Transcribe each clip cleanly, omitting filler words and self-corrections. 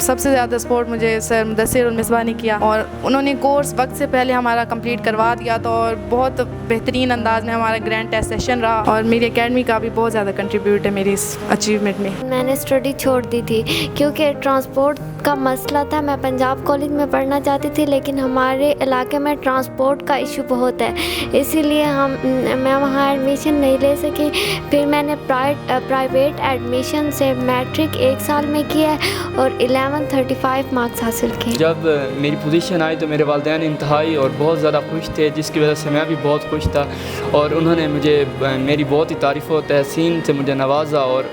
सबसे ज़्यादा सपोर्ट मुझे सर मुदस्सिर और मिसबा ने किया और उन्होंने कोर्स वक्त से पहले हमारा कंप्लीट करवा दिया था और बहुत बेहतरीन अंदाज में हमारा ग्रैंड टेस्ट सेशन रहा और मेरी एकेडमी का भी बहुत ज़्यादा कंट्रीब्यूट है मेरी इस अचीवमेंट में। मैंने स्टडी छोड़ दी थी क्योंकि ट्रांसपोर्ट का मसला था। मैं पंजाब कॉलेज में पढ़ना चाहती थी लेकिन हमारे इलाके में ट्रांसपोर्ट का इशू बहुत है, इसीलिए मैं वहाँ एडमिशन नहीं ले सकी। फिर मैंने प्राइवेट एडमिशन से मैट्रिक 1 साल में किया और 1135 मार्क्स हासिल किए। जब मेरी पोजीशन आई तो मेरे वालिदैन इंतहाई और बहुत ज़्यादा खुश थे, जिसकी वजह से मैं भी बहुत खुश था और उन्होंने मुझे मेरी बहुत ही तारीफ़ व तहसीन से मुझे नवाजा और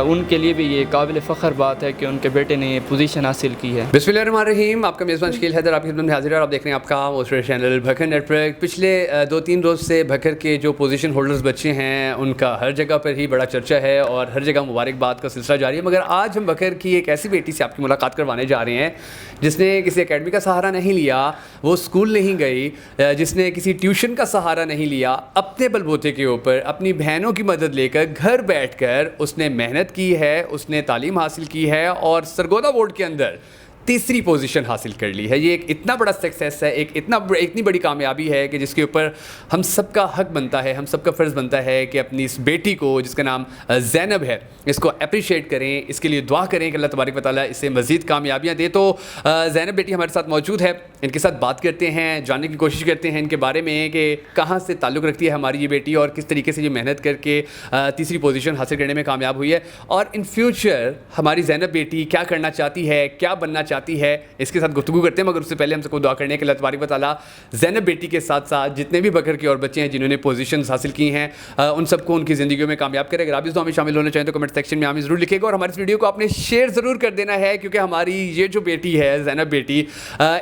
उनके लिए भी ये काबिल फ़ख्र बात है कि उनके बेटे ने ये पोजीशन हासिल की है। बिस्मिल्लाहिर्रहमानिर्रहीम। आपका मेज़बान शकील हैदर आपकी खिदमत में हाजिर है और आप देख रहे हैं आपका मोस्टर चैनल भकर नेटवर्क। पिछले 2-3 रोज़ से भकर के जो पोजीशन होल्डर्स बच्चे हैं उनका हर जगह पर ही बड़ा चर्चा है और हर जगह मुबारकबाद का सिलसिला जारी है, मगर आज हम भकर की एक ऐसी बेटी से आपकी मुलाकात करवाने जा रहे हैं जिसने किसी एकेडमी का सहारा नहीं लिया, वो स्कूल नहीं गई, जिसने किसी ट्यूशन का सहारा नहीं लिया, अपने बलबूते के ऊपर अपनी बहनों की मदद लेकर घर बैठकर उसने मेहनत की है, उसने तालीम हासिल की है और सरगोदा बोर्ड के अंदर तीसरी पोजीशन हासिल कर ली है। ये एक इतना बड़ा सक्सेस है, इतनी बड़ी कामयाबी है कि जिसके ऊपर हम सबका हक बनता है, हम सबका फ़र्ज़ बनता है कि अपनी इस बेटी को जिसका नाम ज़ैनब है इसको अप्रिशिएट करें, इसके लिए दुआ करें कि अल्लाह तबारक व तआला इसे मज़ीद कामयाबियाँ दे। तो ज़ैनब बेटी हमारे साथ मौजूद है, इनके साथ बात करते हैं, जानने की कोशिश करते हैं इनके बारे में कि कहाँ से ताल्लुक़ रखती है हमारी ये बेटी और किस तरीके से ये मेहनत करके तीसरी पोजीशन हासिल करने में कामयाब हुई है और इन फ्यूचर हमारी ज़ैनब बेटी क्या करना चाहती है, क्या बनना चाहती है, इसके साथ गुफ्तगू करते हैं। मगर उससे पहले हम सबको दुआ करने के अल्लाह तबारक व तआला ज़ैनब बेटी के साथ साथ जितने भी बकर के और बच्चे हैं जिन्होंने पोजीशंस हासिल की हैं उन सबको उनकी ज़िंदगी में कामयाब करें। अगर आप इस दुआ में शामिल होना चाहें तो कमेंट सेक्शन में हमें ज़रूर लिखिएगा और हमारी इस वीडियो को आपने शेयर ज़रूर कर देना है, क्योंकि हमारी ये जो बेटी है ज़ैनब बेटी,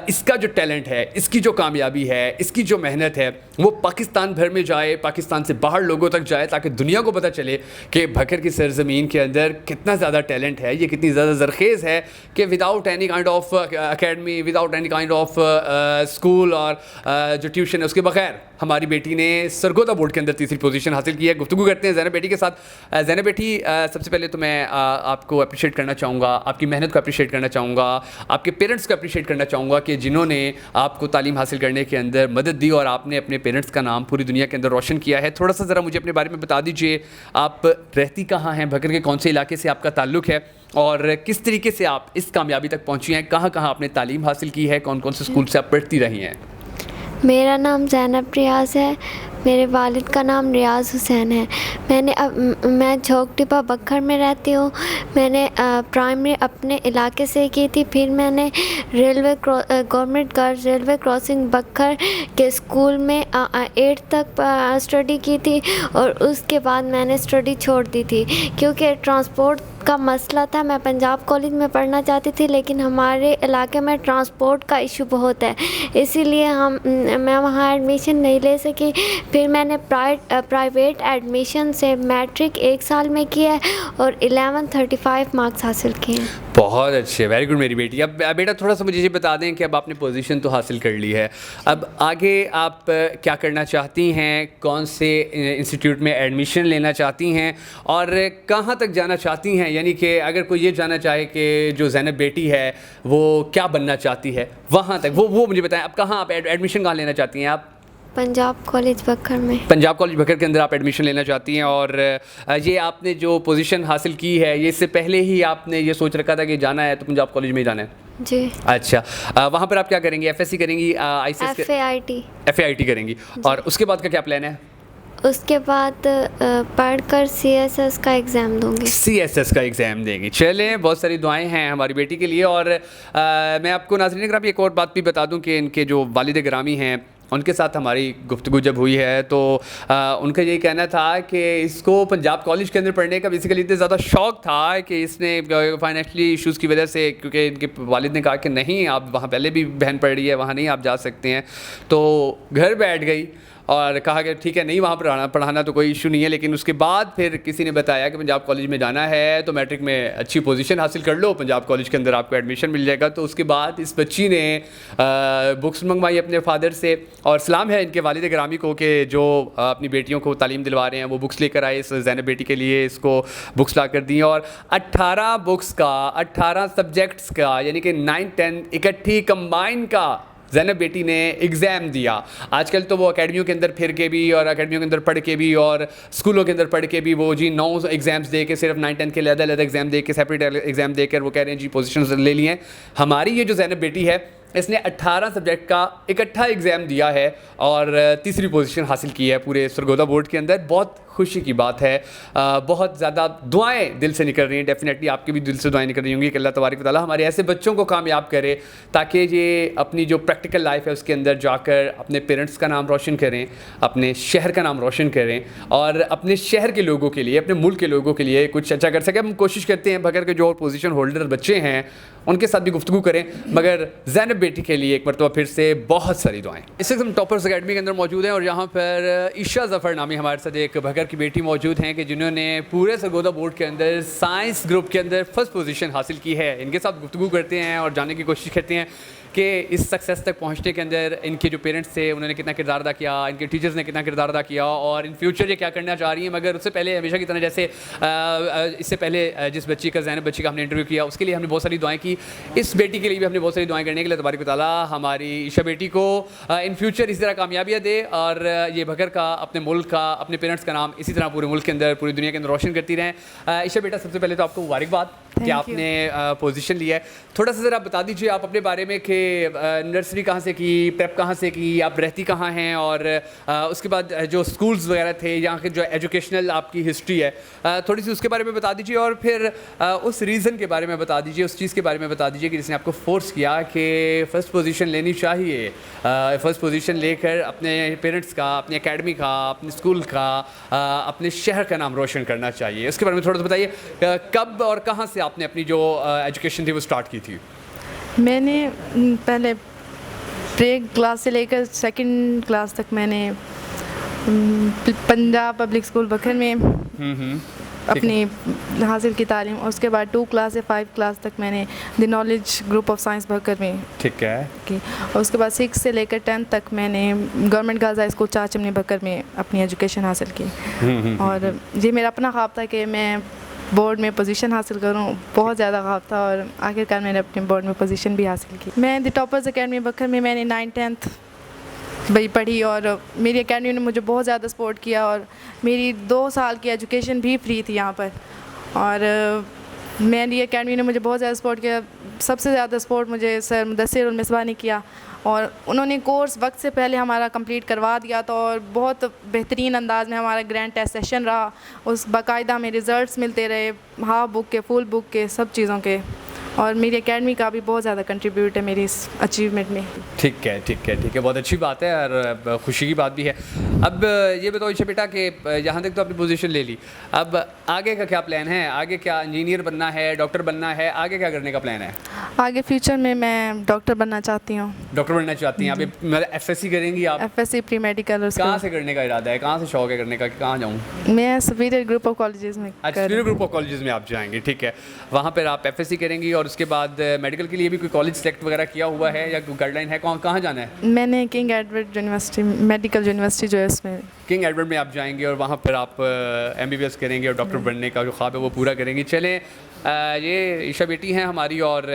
इसका जो टैलेंट है, इसकी जो कामयाबी है, इसकी जो मेहनत है वो पाकिस्तान भर में जाए, पाकिस्तान से बाहर लोगों तक जाए, ताकि दुनिया को पता चले कि भकर की सरजमीन के अंदर कितना ज़्यादा टैलेंट है, ये कितनी ज़्यादा ज़रखेज़ है कि without any kind of academy, without any kind of school और जो ट्यूशन है उसके बगैर हमारी बेटी ने सरगोदा बोर्ड के अंदर तीसरी पोजीशन हासिल की है। गुफ्तगू करते हैं ज़ैनब बेटी के साथ। ज़ैनब बेटी, सबसे पहले तो मैं आपको अप्रिशिएट करना चाहूँगा, आपकी मेहनत को अप्रिशिएट करना चाहूँगा, आपके पेरेंट्स को अप्रिशिएट करना चाहूँगा कि जिन्होंने आपको तालीम हासिल करने के अंदर मदद दी और आपने अपने पेरेंट्स का नाम पूरी दुनिया के अंदर रोशन किया है। थोड़ा सा ज़रा मुझे अपने बारे में बता दीजिए, आप रहती कहाँ हैं, भकर के कौन से इलाके से आपका ताल्लुक़ है और किस तरीके से आप इस कामयाबी तक पहुँची हैं, कहाँ कहाँ आपने तालीम हासिल की है, कौन कौन से स्कूल से आप पढ़ती रही हैं? मेरा नाम ज़ैनब रियाज़ है, मेरे वालिद का नाम रियाज़ हुसैन है। मैं झोंक टिब्बा बखर में रहती हूँ। मैंने प्राइमरी अपने इलाके से की थी, फिर मैंने गवर्नमेंट गर्ल्स रेलवे क्रॉसिंग बखर के स्कूल में 8th तक स्टडी की थी और उसके बाद मैंने स्टडी छोड़ दी थी क्योंकि ट्रांसपोर्ट का मसला था। मैं पंजाब कॉलेज में पढ़ना चाहती थी लेकिन हमारे इलाके में ट्रांसपोर्ट का इशू बहुत है, इसीलिए मैं वहाँ एडमिशन नहीं ले सकी। फिर मैंने प्राइवेट एडमिशन से मैट्रिक 1 साल में किया और 1135 मार्क्स हासिल किए। बहुत अच्छे, वेरी गुड मेरी बेटी। अब बेटा थोड़ा सा मुझे ये बता दें कि अब आपने पोजीशन तो हासिल कर ली है, अब आगे आप क्या करना चाहती हैं, कौन से इंस्टीट्यूट में एडमिशन लेना चाहती हैं और कहाँ तक जाना चाहती हैं? यानी कि अगर कोई ये जानना चाहे कि जो ज़ैनब बेटी है वो क्या बनना चाहती है, वहाँ तक वो मुझे बताएं। अब कहाँ आप एडमिशन कहाँ लेना चाहती हैं? आप पंजाब कॉलेज बखर में। पंजाब कॉलेज बखर के अंदर आप एडमिशन लेना चाहती हैं और ये आपने जो पोजीशन हासिल की है ये इससे पहले ही आपने ये सोच रखा था कि जाना है तो पंजाब कॉलेज में ही जाना है? जी। अच्छा, वहाँ पर आप क्या करेंगी? एफएससी करेंगी, FAIT करेंगी और उसके बाद का क्या प्लान है? उसके बाद पढ़कर CSS का एग्ज़ाम दूंगी। CSS का एग्ज़ाम देंगी। चलें, बहुत सारी दुआएं हैं हमारी बेटी के लिए। और मैं आपको नाज़रीन गिरामी एक और बात भी बता दूं कि इनके जो वालिद गिरामी हैं उनके साथ हमारी गुफ्तगू जब हुई है तो उनका यही कहना था कि इसको पंजाब कॉलेज के अंदर पढ़ने का बेसिकली इतना ज़्यादा शौक़ था कि इसने फाइनेंशियली इश्यूज़ की वजह से, क्योंकि इनके वालिद ने कहा कि नहीं आप वहाँ पहले भी बहन पढ़ रही है, वहाँ नहीं आप जा सकते हैं, तो घर बैठ गई और कहा कि ठीक है नहीं वहाँ पढ़ाना तो कोई इशू नहीं है, लेकिन उसके बाद फिर किसी ने बताया कि पंजाब कॉलेज में जाना है तो मैट्रिक में अच्छी पोजीशन हासिल कर लो, पंजाब कॉलेज के अंदर आपको एडमिशन मिल जाएगा। तो उसके बाद इस बच्ची ने बुक्स मंगवाई अपने फादर से, और सलाम है इनके वालिद ग्रामी को कि जो अपनी बेटियों को तालीम दिलवा रहे हैं, वो बुक्स लेकर आए इस ज़ैनब बेटी के लिए, इसको बुक्स ला कर दी। और 18 बुक्स का 18 सब्जेक्ट्स का यानी कि 9-10 इकट्ठी कंबाइन का ज़ैनब बेटी ने एग्ज़ाम दिया। आजकल तो वो अकेडमियों के अंदर फिर के भी और अकेडमियों के अंदर पढ़ के भी और स्कूलों के अंदर पढ़ के भी वो जी 9 एग्ज़ाम्स दे के सिर्फ 9-10 के अलग एग्ज़ाम दे के सेपरेट एग्ज़ाम देकर वो कह रहे हैं जी पोजीशंस ले लिए हैं। हमारी ये जो ज़ैनब बेटी है इसने 18 सब्जेक्ट का इकट्ठा एग्ज़ाम दिया है और तीसरी पोजीशन हासिल की है पूरे सरगोदा बोर्ड के अंदर। बहुत खुशी की बात है, बहुत ज़्यादा दुआएं दिल से निकल रही हैं, डेफिनेटली आपकी भी दिल से दुआएं निकल रही होंगी कि अल्लाह तबारक व तआला हमारे ऐसे बच्चों को कामयाब करे ताकि ये अपनी जो प्रैक्टिकल लाइफ है उसके अंदर जाकर अपने पेरेंट्स का नाम रोशन करें, अपने शहर का नाम रोशन करें और अपने शहर के लोगों के लिए, अपने मुल्क के लोगों के लिए कुछ अच्छा कर सकें। हम कोशिश करते हैं भगर के जो पोजीशन होल्डर बच्चे हैं उनके साथ भी गुफ्तगू करें, मगर ज़ैनब बेटी के लिए एक मरतबा फिर से बहुत सारी दुआएं। इस वक्त हम टॉपर्स अकेडमी के अंदर मौजूद हैं और यहाँ पर ईशा ज़फ़र नामी हमारे साथ एक भगर की बेटी मौजूद हैं कि जिन्होंने पूरे सरगोदा बोर्ड के अंदर साइंस ग्रुप के अंदर फर्स्ट पोजीशन हासिल की है। इनके साथ गुफ्तगू करते हैं और जानने की कोशिश करते हैं कि इस सक्सेस तक पहुंचने के अंदर इनके जो पेरेंट्स थे उन्होंने कितना किरदार अदा किया, इनके टीचर्स ने कितना किरदार अदा किया और इन फ्यूचर ये क्या करना चाह रही हैं। मगर उससे पहले हमेशा की तरह जैसे इससे पहले जिस बच्ची का ज़ैनब बच्ची का हमने इंटरव्यू किया उसके लिए हमने बहुत सारी दुआएं की, इस बेटी के लिए भी हमने बहुत सारी दुआएं करने के लिए तबारक व तआला हमारी ईशा बेटी को इन फ्यूचर इसी तरह कामयाबियाँ दे और ये भगर का, अपने मुल्क का, अपने पेरेंट्स का नाम इसी तरह पूरे मुल्क के अंदर, पूरी दुनिया के अंदर रोशन करती रहें। ईशा बेटा, सबसे पहले तो आपको मुबारकबाद कि आपने पोजीशन लिया है। थोड़ा सा ज़रा बता दीजिए आप अपने बारे में कि नर्सरी कहाँ से की, प्रेप कहाँ से की, आप रहती कहाँ हैं और उसके बाद जो स्कूल्स वगैरह थे, यहाँ के जो एजुकेशनल आपकी हिस्ट्री है, थोड़ी सी उसके बारे में बता दीजिए और फिर उस रीज़न के बारे में बता दीजिए, उस चीज़ के बारे में बता दीजिए कि जिसने आपको फोर्स किया कि फ़र्स्ट पोजीशन लेनी चाहिए, फ़र्स्ट पोजीशन लेकर अपने पेरेंट्स का, अपनी एकेडमी का, अपने स्कूल का, अपने शहर का नाम रोशन करना चाहिए। उसके बारे में थोड़ा सा बताइए, कब और कहाँ से आपने अपनी जो एजुकेशन थी वो स्टार्ट की थी? मैंने पहले प्रे क्लास से लेकर सेकंड क्लास तक मैंने पंजाब पब्लिक स्कूल बखर में अपनी हासिल की तालीम, और उसके बाद 2 क्लास से 5 क्लास तक मैंने the knowledge group of science बखर में ठीक है की, और उसके बाद 6 से लेकर 10 तक मैंने गवर्नमेंट गर्ल्स हाई स्कूल चाचमनी बखर में अपनी एजुकेशन हासिल की। और ये मेरा अपना ख्वाब था कि मैं बोर्ड में पोजीशन हासिल करूं, बहुत ज़्यादा ख्वाब था और आखिरकार मैंने अपने बोर्ड में पोजीशन भी हासिल की। मैं द टॉपर्स अकेडमी बखर में मैंने 9th-10th भाई पढ़ी और मेरी एकेडमी ने मुझे बहुत ज़्यादा सपोर्ट किया और मेरी 2 साल की एजुकेशन भी फ्री थी यहाँ पर। और मेरी एकेडमी ने मुझे बहुत ज़्यादा सपोर्ट किया। सबसे ज़्यादा सपोर्ट मुझे सर मुदस्सिर और मिसबा ने किया और उन्होंने कोर्स वक्त से पहले हमारा कंप्लीट करवा दिया था और बहुत बेहतरीन अंदाज में हमारा ग्रैंड टेस्ट सेशन रहा। उस बाकायदा में रिज़ल्ट्स मिलते रहे, हाफ बुक के, फुल बुक के, सब चीज़ों के, और मेरी एकेडमी का भी बहुत ज़्यादा कंट्रीब्यूट है मेरी इस अचीवमेंट में। ठीक है ठीक है ठीक है, बहुत अच्छी बात है और खुशी की बात भी है। अब ये बताओ ईशा बेटा कि यहाँ तक तो आपने पोजीशन ले ली, अब आगे का क्या प्लान है? आगे क्या इंजीनियर बनना है, डॉक्टर बनना है, आगे क्या करने का प्लान है? आगे फ्यूचर में मैं डॉक्टर बनना चाहती हूँ। डॉक्टर बनना चाहती हैं? अभी मतलब FSC करेंगी आप? FSC pre medical. कहाँ से करने का इरादा है, कहाँ से शौक है करने का, कहाँ जाऊँ? मैं सुपीरियर ग्रुप ऑफ कॉलेजेस में। अच्छा, सुपीरियर ग्रुप ऑफ कॉलेजेस में आप जाएंगे, ठीक है। वहाँ पर आप FSC करेंगी और उसके बाद मेडिकल के लिए भी कोई कॉलेज सेलेक्ट वगैरह किया हुआ है या कोई गाइडलाइन है, कहाँ जाना है? मैंने king Edward university, medical university जो है उसमें, किंग एडवर्ड में आप जाएंगे और वहाँ पर आप MBBS करेंगे और डॉक्टर बनने का जो ख्वाब है वो पूरा करेंगी। चलें, ये ईशा बेटी हैं हमारी और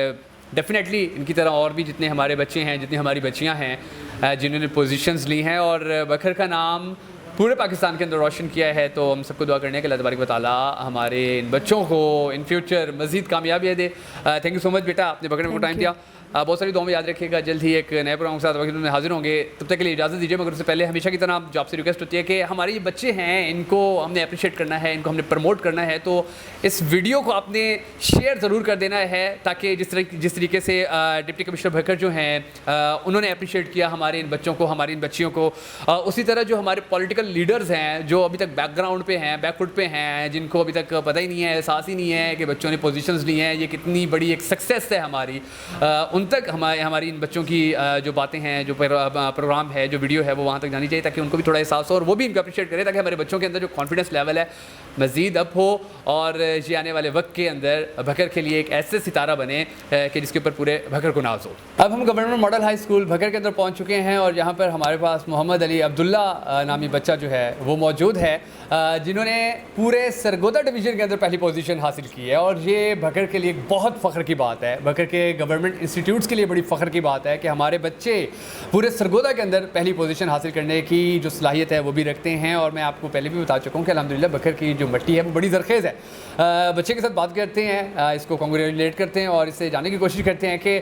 डेफिनेटली इनकी तरह और भी जितने हमारे बच्चे हैं, जितनी हमारी बच्चियाँ हैं जिन्होंने पोजीशंस ली हैं और बखर का नाम पूरे पाकिस्तान के अंदर रोशन किया है, तो हम सबको दुआ करने के अल्लाह तबारक व तआला हमारे इन बच्चों को इन फ्यूचर मज़ीद कामयाबी दे। थैंक यू सो मच बेटा, आपने बखर में टाइम दिया। बहुत सारी दुआओं में याद रखिएगा। जल्द ही एक नए प्रोग्राम के साथ वक्त में हाजिर होंगे, तब तक के लिए इजाज़त दीजिए। मगर उससे पहले हमेशा की तरह जो आपसे रिक्वेस्ट होती है कि हमारे ये बच्चे हैं इनको हमने अप्रिशिएट करना है, इनको हमने प्रमोट करना है, तो इस वीडियो को आपने शेयर ज़रूर कर देना है ताकि जिस तरीके से डिप्टी कमिश्नर भकर जो हैं उन्होंने अप्रिशिएट किया हमारे इन बच्चों को, हमारी इन बच्चियों को, उसी तरह जो हमारे पॉलिटिकल लीडर्स हैं जो अभी तक बैकग्राउंड पे हैं, बैकफुट पे हैं, जिनको अभी तक पता ही नहीं है, एहसास ही नहीं है कि बच्चों ने पोजीशंस ली हैं, ये कितनी बड़ी एक सक्सेस है हमारी, उन उन तक हमारी इन बच्चों की जो बातें हैं, जो प्रोग्राम है, जो वीडियो है, वो वहाँ तक जानी चाहिए ताकि उनको भी थोड़ा एहसास हो और वो भी इनको अप्रिशिएट करें, ताकि हमारे बच्चों के अंदर जो कॉन्फिडेंस लेवल है मज़ीद अप हो और ये आने वाले वक्त के अंदर भकर के लिए एक ऐसे सितारा बने कि जिसके ऊपर पूरे भकर को नाज हो। अब हम गवर्नमेंट मॉडल हाई स्कूल भकर के अंदर पहुँच चुके हैं और यहाँ पर हमारे पास मोहम्मद अली अब्दुल्ला नामी बच्चा जो है वो मौजूद है, जिन्होंने पूरे सरगोदा डिवीज़न के अंदर पहली पोजीशन हासिल की है। और ये भकर के लिए एक बहुत फ़ख्र की बात है, भकर के गवर्नमेंट इंस्टीट्यूट्स के लिए बड़ी फ़ख्र की बात है कि हमारे बच्चे पूरे सरगोदा के अंदर पहली पोजीशन हासिल करने की जो सलाहियत है वो भी रखते हैं। और मैं आपको पहले भी बता चुका हूँ कि अल्हम्दुलिल्लाह भकर की जो मिट्टी है वो बड़ी ज़रखेज़ है। बच्चे के साथ बात करते हैं, इसको कॉन्ग्रेचुलेट करते हैं और इससे जानने की कोशिश करते हैं कि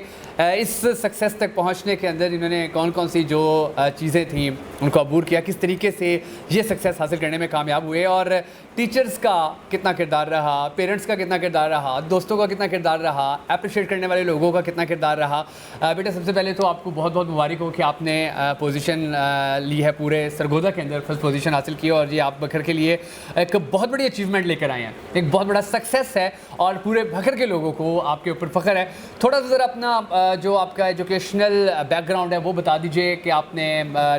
इस सक्सेस तक पहुँचने के अंदर इन्होंने कौन कौन सी जो चीज़ें थी उनको अबूर किया, किस तरीके से ये सक्सेस हासिल करने में कामयाब हुए और टीचर्स का कितना किरदार रहा, पेरेंट्स का कितना किरदार रहा, दोस्तों का कितना किरदार रहा, अप्रिशिएट करने वाले लोगों का कितना किरदार रहा। बेटा सबसे पहले तो आपको बहुत बहुत मुबारक हो कि आपने पोजीशन ली है पूरे सरगोदा के अंदर, फर्स्ट पोजीशन हासिल की और ये आप भकर के लिए एक बहुत बड़ी अचीवमेंट लेकर आए हैं, एक बहुत बड़ा सक्सेस है और पूरे भकर के लोगों को आपके ऊपर फ़ख्र है। थोड़ा सा ज़रा अपना जो आपका एजुकेशनल बैकग्राउंड है वो बता दीजिए कि आपने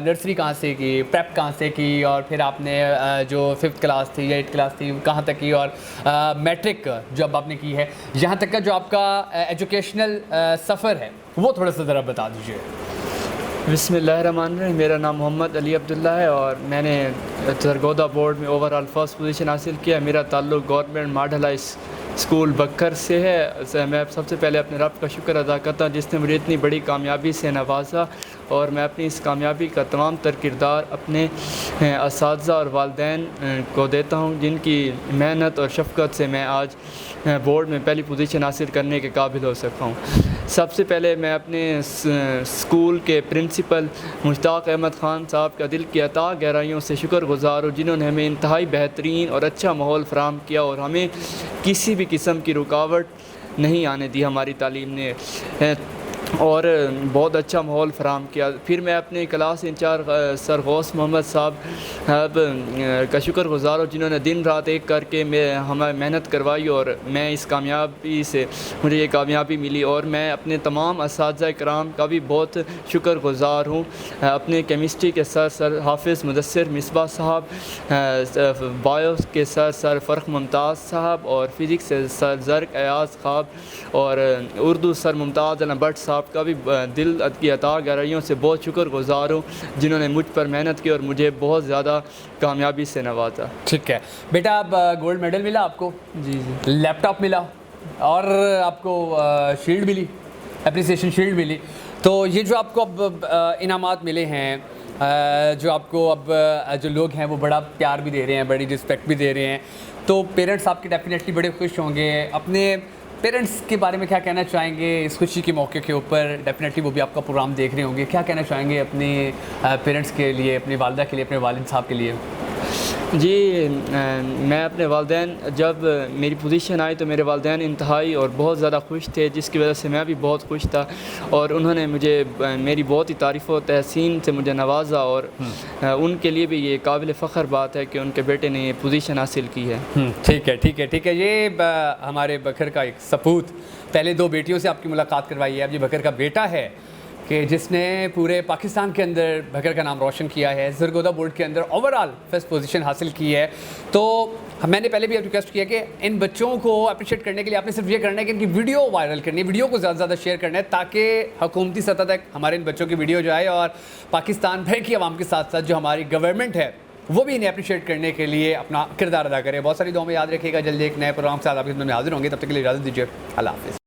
नर्सरी कहाँ से की, प्रेप कहाँ से की और फिर आपने जो 5th क्लास थी या 8th क्लास थी कहाँ तक की और मैट्रिक जब आपने की है यहाँ तक का जो आपका एजुकेशनल सफ़र है वो थोड़ा सा ज़रा बता दीजिए। बिस्मिल्लाहिर्रहमानिर्रहीम। मेरा नाम मोहम्मद अली अब्दुल्ला है और मैंने सरगोदा बोर्ड में ओवरऑल फर्स्ट पोजीशन हासिल किया। मेरा ताल्लुक़ government model high school Bakkar से है। मैं सबसे पहले अपने रब का शुक्र अदा करता हूँ जिसने मुझे इतनी बड़ी कामयाबी से नवाजा और मैं अपनी इस कामयाबी का तमाम तर किरदार अपने असातिज़ा और वालिदैन को देता हूँ, जिनकी मेहनत और शफ़क़त से मैं आज बोर्ड में पहली पोजीशन हासिल करने के काबिल हो सका हूँ। सबसे पहले मैं अपने स्कूल के प्रिंसिपल मुश्ताक अहमद ख़ान साहब का दिल की अता गहराइयों से शुक्रगुज़ार हूँ, जिन्होंने हमें इंतहाई बेहतरीन और अच्छा माहौल फ़राहम किया और हमें किसी भी किस्म की रुकावट नहीं आने दी हमारी तालीम ने और बहुत अच्छा माहौल फ़राहम किया। फिर मैं अपने class incharge sir Ghaus Mohammad sahab का शुक्रगुज़ार हूँ, जिन्होंने दिन रात एक करके हमें मेहनत करवाई और मैं इस कामयाबी से मुझे ये कामयाबी मिली। और मैं अपने तमाम असातिज़ा कराम का भी बहुत शुक्रगुज़ार हूँ। अपने केमिस्ट्री के सर हाफिज़ मुदस्सिर मिसबा साहब, बायो के सर फ़र्क मुमताज़ साहब और फ़िज़िक्स से सर ज़र्क अयाज़ ख़ाब और उर्दू सर मुमताज़ अली भट्ट साहब का भी दिल की अता गहराइयों से बहुत शुक्रगुज़ार हूँ, जिन्होंने मुझ पर मेहनत की और मुझे बहुत ज़्यादा कामयाबी से नवाजा। ठीक है बेटा, अब गोल्ड मेडल मिला आपको? जी, लैपटॉप मिला और आपको शील्ड मिली, एप्रिसिएशन शील्ड मिली। तो ये जो आपको अब इनामात मिले हैं, जो आपको अब जो लोग हैं वो बड़ा प्यार भी दे रहे हैं, बड़ी रिस्पेक्ट भी दे रहे हैं, तो पेरेंट्स आपके डेफिनेटली बड़े खुश होंगे। अपने पेरेंट्स के बारे में क्या कहना चाहेंगे इस खुशी के मौके के ऊपर? डेफिनेटली वो भी आपका प्रोग्राम देख रहे होंगे, क्या कहना चाहेंगे अपने पेरेंट्स के लिए, अपनी वालिदा के लिए, अपने वालिद साहब के लिए? जी, मैं अपने वालिदैन जब मेरी पोजीशन आई तो मेरे वालिदैन इंतहाई और बहुत ज़्यादा खुश थे, जिसकी वजह से मैं भी बहुत खुश था और उन्होंने मुझे मेरी बहुत ही तारीफ़ और तहसीन से मुझे नवाजा और उनके लिए भी ये काबिल फ़ख्र बात है कि उनके बेटे ने ये पोजीशन हासिल की है। ठीक है, ठीक है, ठीक है। ये हमारे बकर का एक सपूत, पहले 2 बेटियों से आपकी मुलाकात करवाई है, अब ये बकर का बेटा है कि जिसने पूरे पाकिस्तान के अंदर भकर का नाम रोशन किया है, सरगोदा बोर्ड के अंदर ओवरऑल फर्स्ट पोजीशन हासिल की है। तो मैंने पहले भी रिक्वेस्ट किया कि इन बच्चों को अप्रिशिएट करने के लिए आपने सिर्फ ये करना है कि इनकी वीडियो वायरल करनी है, वीडियो को ज़्यादा से ज़्यादा शेयर करना है ताकि हुकूमती सतह तक हमारे इन बच्चों की वीडियो जाए और पाकिस्तान भर की आवाम के साथ साथ जो हमारी गवर्नमेंट है वो भी इन्हें अप्रिशिएट करने के लिए अपना किरदार अदा करे। बहुत सारी दुआ में याद रखिएगा। जल्दी एक नए प्रोग्राम के साथ आपकी खिदमत में हाजिर होंगे, तब तक के लिए इजाज़त दीजिए। अल्लाह हाफ़िज़।